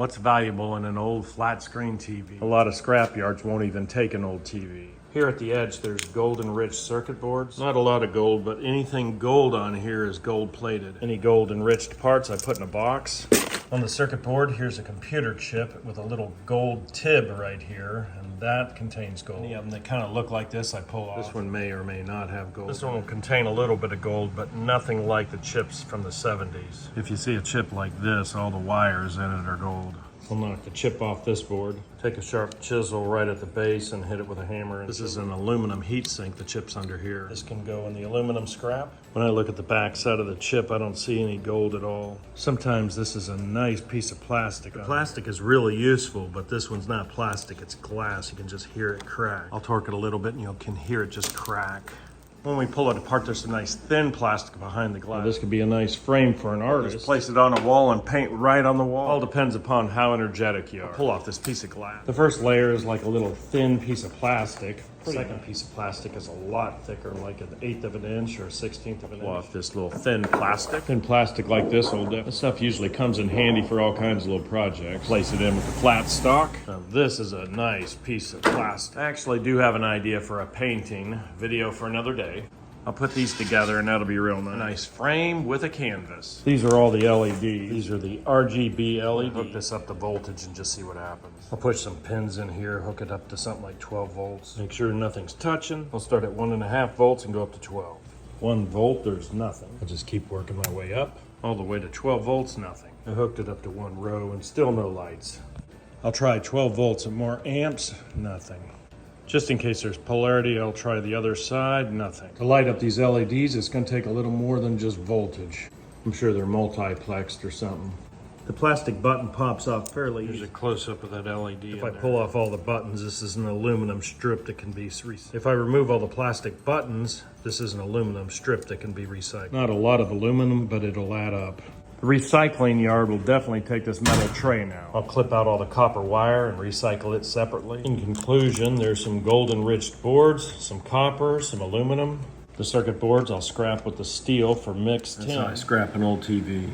What's valuable in an old flat screen TV? A lot of scrap yards won't even take an old TV. Here at the edge, there's gold enriched circuit boards. Not a lot of gold, but anything gold on here is gold plated. Any gold enriched parts I put in a box. On the circuit board, here's a computer chip with a little gold tib right here, and that contains gold. Any of them that kind of look like this, I pull off. This one may or may not have gold. This one will contain a little bit of gold, but nothing like the chips from the 70s. If you see a chip like this, all the wires in it are gold. I'll knock the chip off this board. Take a sharp chisel right at the base and hit it with a hammer. This is an aluminum heat sink, the chip's under here. This can go in the aluminum scrap. When I look at the back side of the chip, I don't see any gold at all. Sometimes this is a nice piece of plastic. The plastic is really useful, but this one's not plastic, it's glass. You can just hear it crack. I'll torque it a little bit and you can hear it just crack. When we pull it apart, there's some nice thin plastic behind the glass. Now, this could be a nice frame for an artist. Just place it on a wall and paint right on the wall. All depends upon how energetic you are. Pull off this piece of glass. The first layer is like a little thin piece of plastic. The second piece of plastic is a lot thicker, like 1/8 of an inch or 1/16 of an inch. Pull off this little thin plastic. Thin plastic like this this stuff usually comes in handy for all kinds of little projects. Place it in with the flat stock. Now, this is a nice piece of plastic. I actually do have an idea for a painting. Video for another day. I'll put these together and that'll be real nice. A nice frame with a canvas. These are all the LEDs. These are the RGB LEDs. Hook this up to voltage and just see what happens. I'll push some pins in here, hook it up to something like 12 volts. Make sure nothing's touching. I'll start at 1.5 volts and go up to 12. 1 volt, there's nothing. I'll just keep working my way up. All the way to 12 volts, nothing. I hooked it up to 1 row and still no lights. I'll try 12 volts and more amps, nothing. Just in case there's polarity, I'll try the other side, nothing. To light up these LEDs, it's gonna take a little more than just voltage. I'm sure they're multiplexed or something. The plastic button pops off fairly easy. Here's a close-up of that LED. If I pull off all the buttons, this is an aluminum strip that can be recycled. If I remove all the plastic buttons, this is an aluminum strip that can be recycled. Not a lot of aluminum, but it'll add up. The recycling yard will definitely take this metal tray now. I'll clip out all the copper wire and recycle it separately. In conclusion, there's some gold enriched boards, some copper, some aluminum. The circuit boards I'll scrap with the steel for mixed tin. That's how I scrap an old TV.